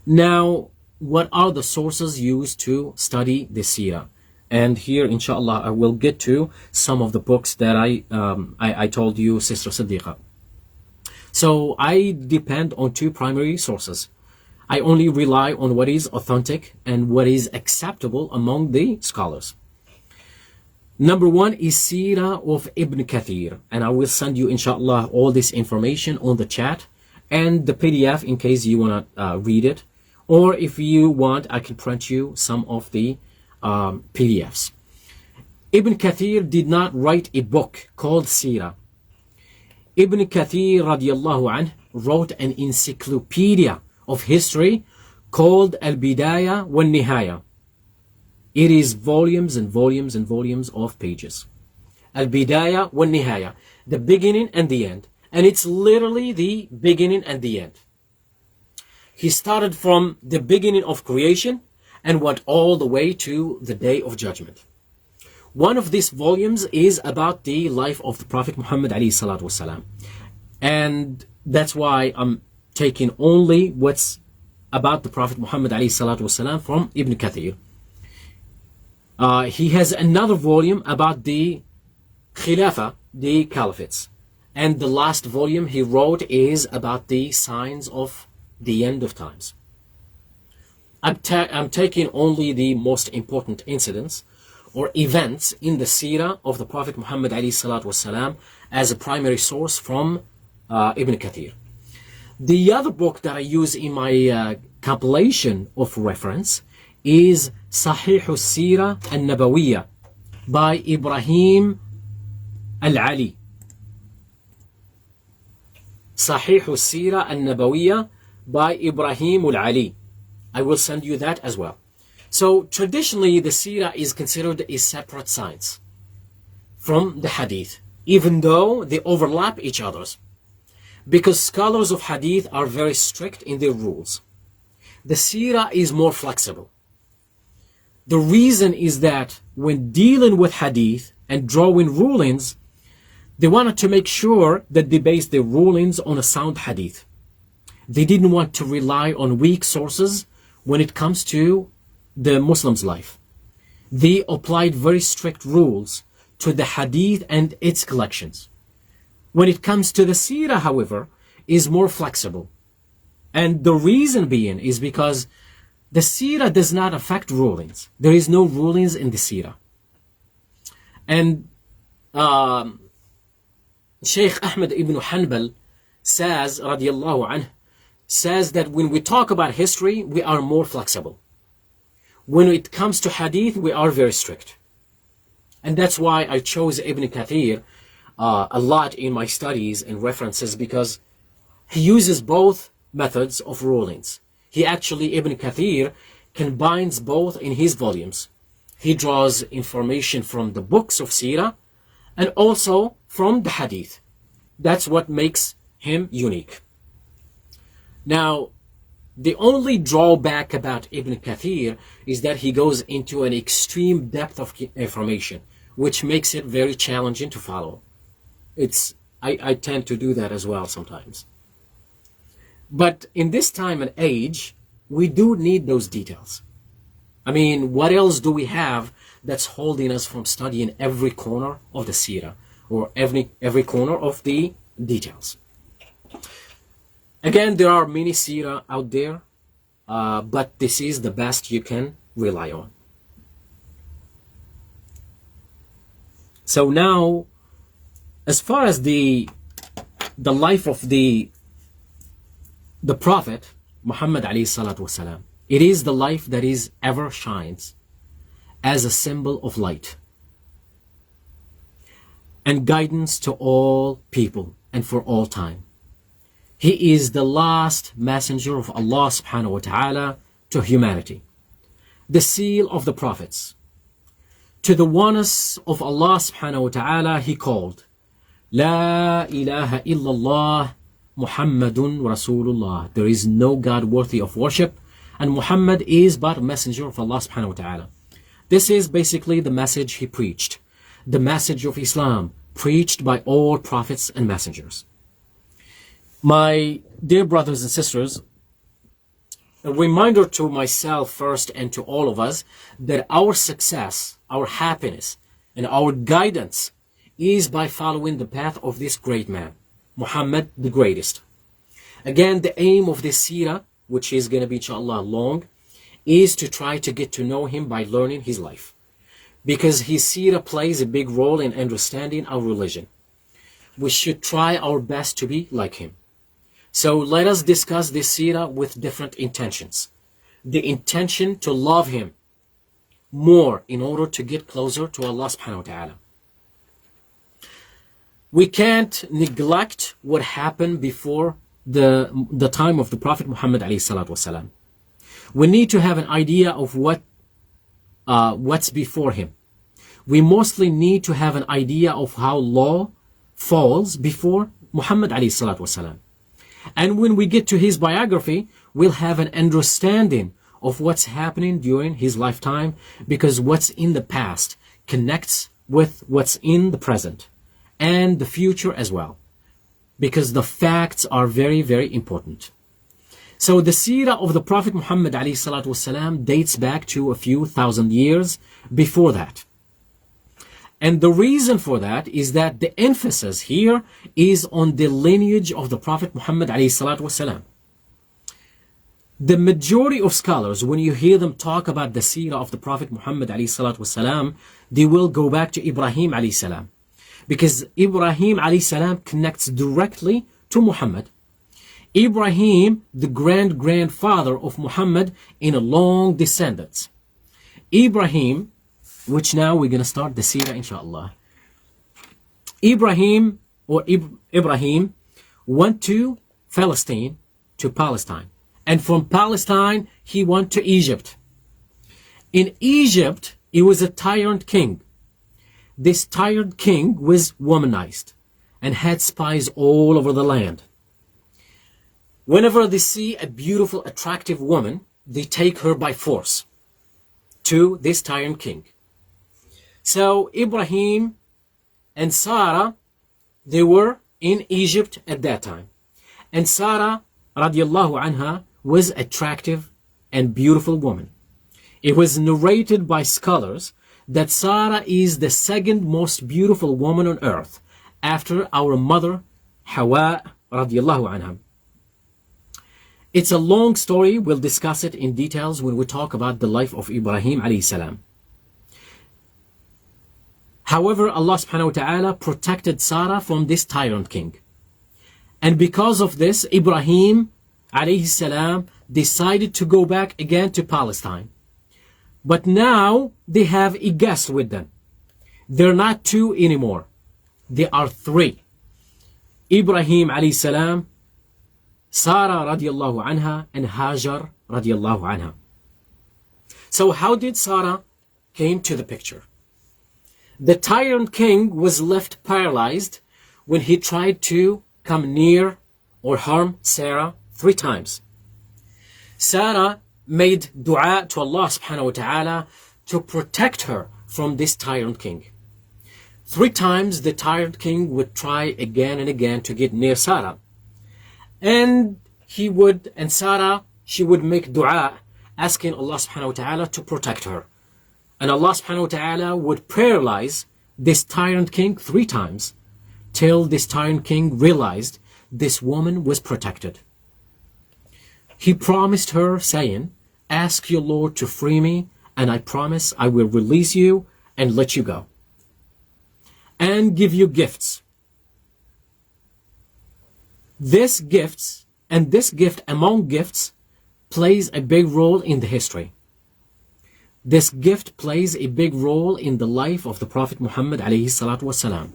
Now, what are the sources used to study the seerah? And here, inshallah, I will get to some of the books that I told you, Sister Siddiqa. So I depend on two primary sources. I only rely on what is authentic and what is acceptable among the scholars. Number one is Seerah of Ibn Kathir, and I will send you, inshallah, all this information on the chat and the PDF in case you want to read it. Or if you want, I can print you some of the PDFs. Ibn Kathir did not write a book called Seerah. Ibn Kathir radiallahu anh wrote an encyclopedia of history called Al-Bidaya wal-Nihaya. It is volumes and volumes and volumes of pages. Al-Bidaya wal-Nihaya, the beginning and the end. And it's literally the beginning and the end. He started from the beginning of creation and went all the way to the Day of Judgment. One of these volumes is about the life of the Prophet Muhammad alayhi salatu wasalam. And that's why I'm taking only what's about the Prophet Muhammad alayhi salatu wasalam from Ibn Kathir. He has another volume about the Khilafah, the Caliphates. And the last volume he wrote is about the signs of the end of times. I'm taking only the most important incidents or events in the seerah of the Prophet Muhammad alayhi salatu wasalam as a primary source from Ibn Kathir. The other book that I use in my compilation of reference is Sahih Aseerah Al-Nabawiya by Ibrahim Al-Ali. Sahih Aseerah Al-Nabawiya by Ibrahim Al-Ali. I will send you that as well. So traditionally the seerah is considered a separate science from the hadith, even though they overlap each other's, because scholars of hadith are very strict in their rules. The seerah is more flexible. The reason is that when dealing with hadith and drawing rulings, they wanted to make sure that they based their rulings on a sound hadith. They didn't want to rely on weak sources when it comes to the Muslim's life. They applied very strict rules to the hadith and its collections. When it comes to the seerah, however, is more flexible. And the reason being is because the seerah does not affect rulings. There is no rulings in the seerah. And Shaykh Ahmad ibn Hanbal says, radiallahu anh, says that when we talk about history, we are more flexible. When it comes to hadith, we are very strict. And that's why I chose Ibn Kathir a lot in my studies and references, because he uses both methods of rulings. He actually, Ibn Kathir, combines both in his volumes. He draws information from the books of seerah and also from the hadith. That's what makes him unique. Now, the only drawback about Ibn Kathir is that he goes into an extreme depth of information, which makes it very challenging to follow. I tend to do that as well sometimes. But in this time and age, we do need those details. I mean, what else do we have that's holding us from studying every corner of the seerah, or every corner of the details? Again, there are many seerah out there, but this is the best you can rely on. So now, as far as the life of the Prophet Muhammad alayhi salatu wasalam, it is the life that is ever shines as a symbol of light and guidance to all people and for all time. He is the last messenger of Allah subhanahu wa ta'ala to humanity, the seal of the prophets. To the oneness of Allah subhanahu wa ta'ala he called, La ilaha illallah Muhammadun Rasulullah. There is no God worthy of worship, and Muhammad is but a messenger of Allah subhanahu wa ta'ala. This is basically the message he preached, the message of Islam preached by all prophets and messengers. My dear brothers and sisters, a reminder to myself first and to all of us that our success, our happiness, and our guidance is by following the path of this great man, Muhammad the greatest. Again, the aim of this seerah, which is going to be inshallah long, is to try to get to know him by learning his life. Because his seerah plays a big role in understanding our religion. We should try our best to be like him. So let us discuss this seerah with different intentions. The intention to love him more in order to get closer to Allah subhanahu wa ta'ala. We can't neglect what happened before the time of the Prophet Muhammad alayhi salatu wasalam. We need to have an idea of what's before him. We mostly need to have an idea of how law falls before Muhammad alayhi salatu wasalam. And when we get to his biography, we'll have an understanding of what's happening during his lifetime, because what's in the past connects with what's in the present and the future as well, because the facts are very, very important. So the seerah of the Prophet Muhammad ﷺ dates back to a few thousand years before that. And the reason for that is that the emphasis here is on the lineage of the Prophet Muhammad ﷺ. The majority of scholars, when you hear them talk about the seerah of the Prophet Muhammad ﷺ, they will go back to Ibrahim ﷺ, because Ibrahim ﷺ connects directly to Muhammad. Ibrahim, the grandfather of Muhammad in a long descendants. Ibrahim, which now we're going to start the seerah inshallah. Ibrahim went to Palestine, and from Palestine he went to Egypt. In Egypt, he was a tyrant king. This tyrant king was womanized and had spies all over the land. Whenever they see a beautiful, attractive woman, they take her by force to this tyrant king. So Ibrahim and Sarah, they were in Egypt at that time. And Sarah, radiallahu anha, was attractive and beautiful woman. It was narrated by scholars that Sarah is the second most beautiful woman on earth after our mother Iḥyāʻ radiallahu anha. It's a long story. We'll discuss it in details when we talk about the life of Ibrahim alayhi salam. However, Allah subhanahu wa ta'ala protected Sarah from this tyrant king. And because of this, Ibrahim alayhi salam decided to go back again to Palestine. But now they have a guest with them. They're not two anymore. They are three. Ibrahim alayhi salam, Sarah radiallahu anha, and Hajar radiallahu anha. So how did Sarah came to the picture? The tyrant king was left paralyzed when he tried to come near or harm Sarah 3 times. Sarah made dua to Allah subhanahu wa ta'ala to protect her from this tyrant king. 3 times the tyrant king would try again and again to get near Sarah. And Sarah, she would make dua asking Allah subhanahu wa ta'ala to protect her. And Allah subhanahu wa ta'ala would paralyze this tyrant king 3 times till this tyrant king realized this woman was protected. He promised her saying, "Ask your Lord to free me, and I promise I will release you and let you go. And give you gifts." This gift among gifts plays a big role in the history. This gift plays a big role in the life of the Prophet Muhammad alayhi salatu wasalam.